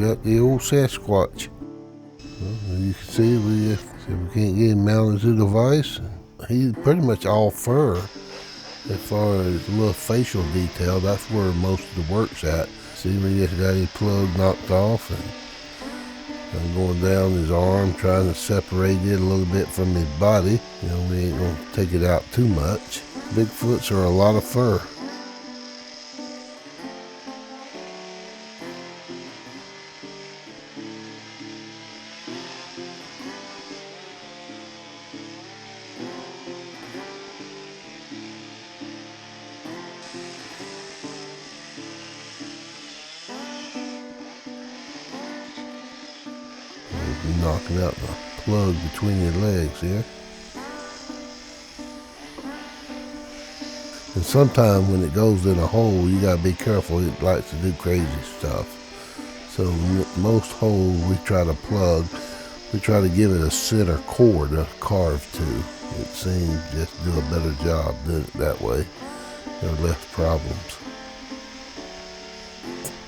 got the old Sasquatch. Well, you can see we can't get him mounted to the device. He's pretty much all fur. As far as a little facial detail, that's where most of the work's at. See, we just got his plug knocked off, and I'm going down his arm, trying to separate it a little bit from his body. You know, we ain't gonna take it out too much. Bigfoots are a lot of fur. Knocking out the plug between your legs here. And sometimes when it goes in a hole, you gotta be careful. It likes to do crazy stuff. So most holes we try to plug, we try to give it a center core to carve to. It seems just do a better job doing it that way. There are less problems.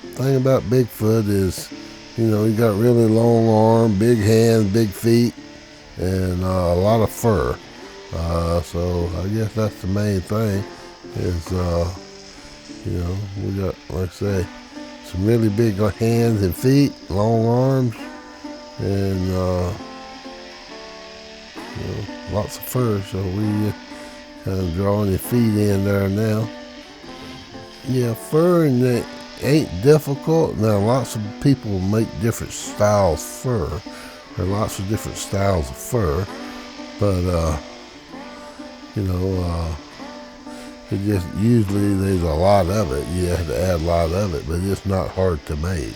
The thing about Bigfoot is, you know, he got really long arms, big hands, big feet, and a lot of fur. So I guess that's the main thing is, you know, we got, like I say, some really big hands and feet, long arms, and, you know, lots of fur. So we kind of drawing his feet in there now. Yeah, fur and that ain't difficult. Now, lots of people make different styles of fur. There are lots of different styles of fur, but you know, it just usually there's a lot of it. You have to add a lot of it, but it's not hard to make.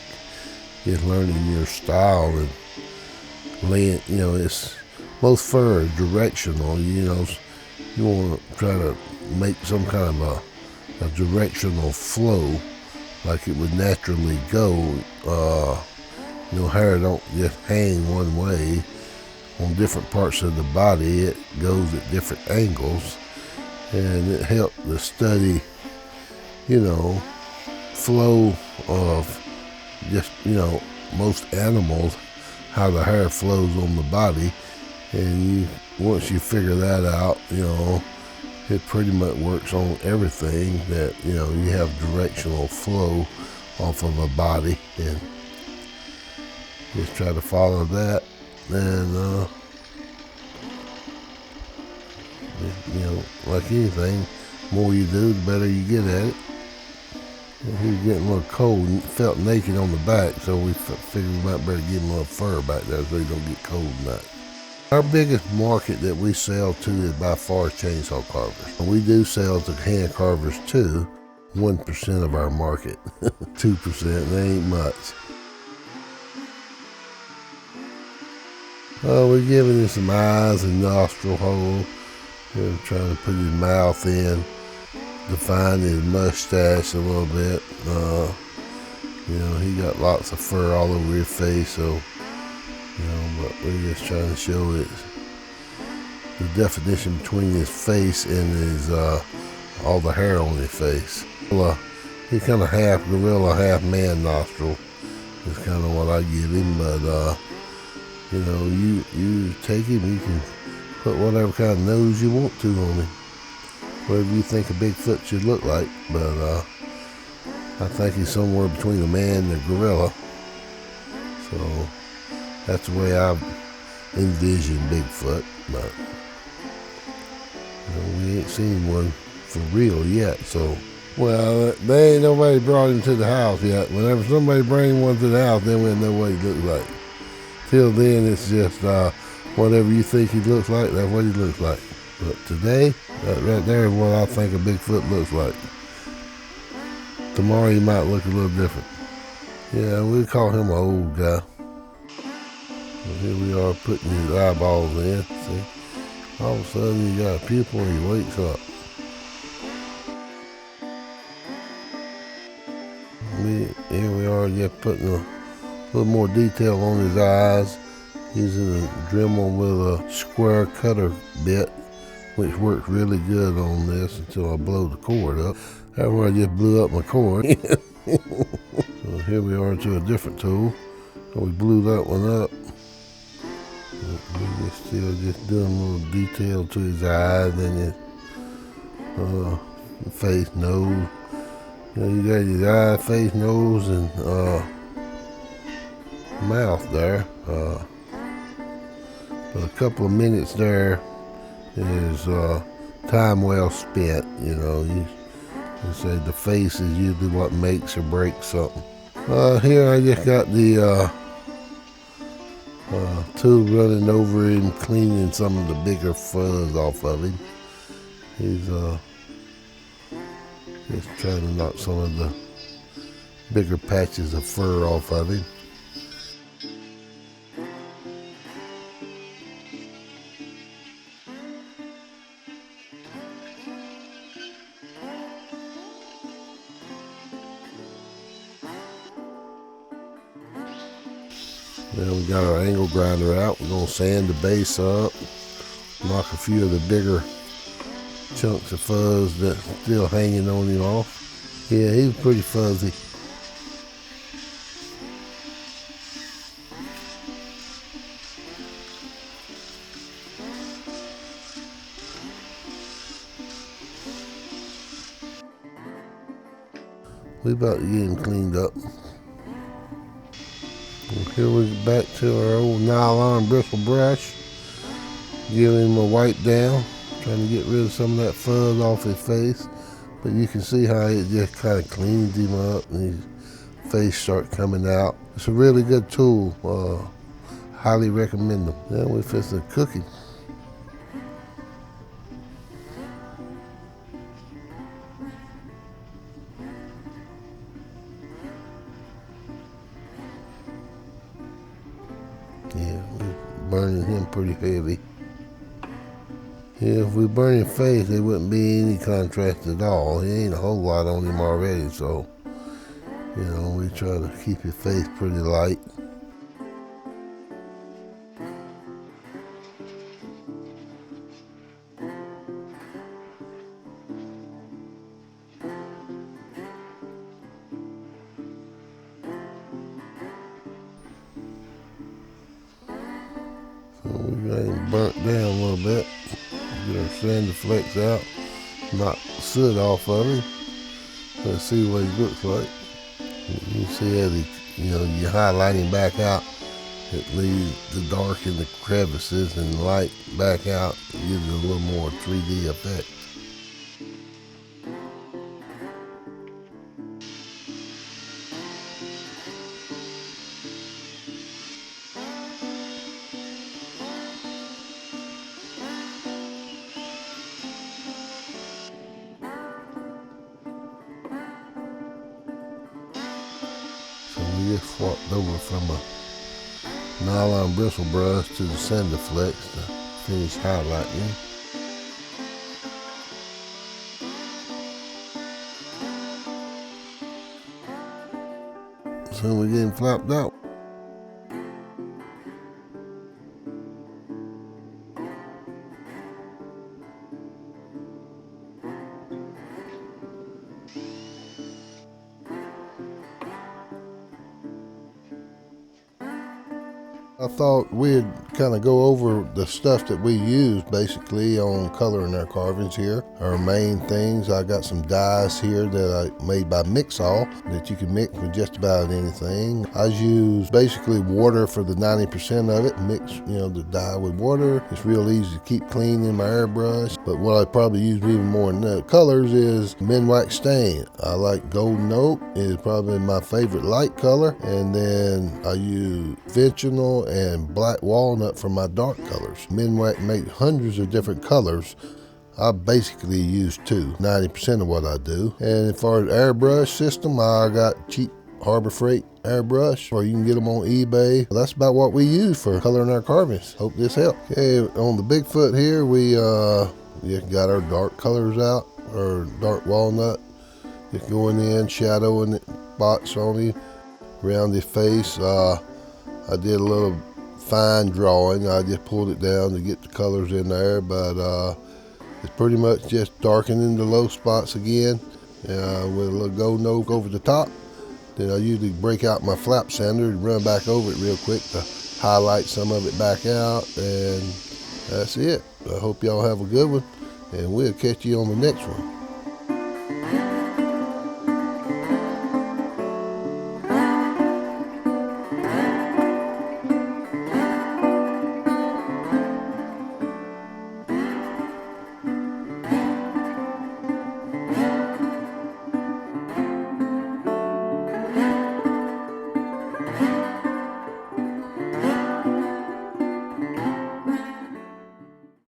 Just learning your style and laying. You know, it's most fur is directional. You know, you want to try to make some kind of a directional flow, like it would naturally go. You know, hair don't just hang one way. On different parts of the body, it goes at different angles, and it helped to study, you know, flow of just, you know, most animals, how the hair flows on the body, and once you figure that out, you know, it pretty much works on everything that, you know, you have directional flow off of a body, and just try to follow that. And, you know, like anything, the more you do, the better you get at it. And he was getting a little cold and felt naked on the back, so we figured we might better give him a little fur back there so he don't get cold tonight. Our biggest market that we sell to is by far chainsaw carvers. We do sell to hand carvers too, 1% of our market, 2%, that ain't much. We're giving him some eyes and nostril hole. We're trying to put his mouth in, define his mustache a little bit. You know, he got lots of fur all over his face, so, you know, but we're just trying to show it, the definition between his face and his, all the hair on his face. Well, he's kind of half gorilla, half man nostril is kind of what I give him, but, you know, you take him, you can put whatever kind of nose you want to on him. Whatever you think a Bigfoot should look like, but I think he's somewhere between a man and a gorilla. So that's the way I envision Bigfoot, but you know, we ain't seen one for real yet, so. Well, they ain't nobody brought him to the house yet. Whenever somebody brings one to the house, then we'll know what he looks like. Till then, it's just whatever you think he looks like, that's what he looks like. But today, that right there is what I think a Bigfoot looks like. Tomorrow he might look a little different. Yeah, we call him an old guy. Well, here we are putting his eyeballs in. See, all of a sudden you got a pupil and he wakes up. Here we are just putting a little more detail on his eyes, using a Dremel with a square cutter bit, which works really good on this until I blow the cord up. That's where I just blew up my cord. So here we are to a different tool. We blew that one up. We still just doing a little detail to his eyes and his face, nose. You got his eye, face, nose, and mouth there. But a couple of minutes there is time well spent. You say the face is usually what makes or breaks something. Here I just got the tool running over him, cleaning some of the bigger fuzz off of him. He's just trying to knock some of the bigger patches of fur off of him. Now we got our angle grinder out. We're going to sand the base up, knock a few of the bigger chunks of fuzz that's still hanging on him off. Yeah, he was pretty fuzzy. We about to get him cleaned up. Here we're back to our old nylon bristle brush. Give him a wipe down, trying to get rid of some of that fuzz off his face. But you can see how it just kind of cleans him up and his face starts coming out. It's a really good tool. Highly recommend them. Now we're fixing to cook him. Yeah, we're burning him pretty heavy. Yeah, if we burn his face, there wouldn't be any contrast at all. There ain't a whole lot on him already, so, we try to keep his face pretty light. So we got him burnt down a little bit. Get our sander flex out, knock soot off of him. Let's see what he looks like. You see as you highlight him back out, it leaves the dark in the crevices and light back out. It gives it a little more 3D effect. So we just swapped over from a nylon bristle brush to the sander flex to finish highlighting. So we get him flapped out. I thought we'd kind of go over the stuff that we use basically on coloring our carvings here. Our main things, I got some dyes here that I made by Mixall that you can mix with just about anything. I use basically water for the 90% of it. Mix, the dye with water. It's real easy to keep clean in my airbrush. But what I probably use even more than the colors is Minwax stain. I like golden oak, is probably my favorite light color. And then I use Ventional and black walnut for my dark colors. Minwax make hundreds of different colors. I basically use 90% of what I do. And as far as airbrush system, I got cheap Harbor Freight airbrush, or you can get them on eBay. That's about what we use for coloring our carvings. Hope this helps. Okay, on the Bigfoot here, we just got our dark colors out, our dark walnut. Just going in, shadowing spots on him, around his face. I did a little fine drawing. I just pulled it down to get the colors in there, but it's pretty much just darkening the low spots again with a little golden oak over the top. Then I usually break out my flap sander and run back over it real quick to highlight some of it back out, and that's it. I hope y'all have a good one, and we'll catch you on the next one.